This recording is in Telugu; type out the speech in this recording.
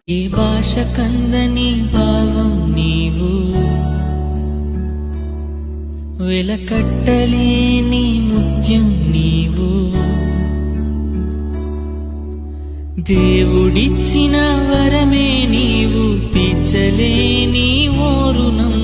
ఏ భాష కందని భావం నీవు, వెలకట్టలేని ముత్యం నీవు. దేవుడిచ్చిన వరమే నీవు, తీర్చలేని ఓ రుణం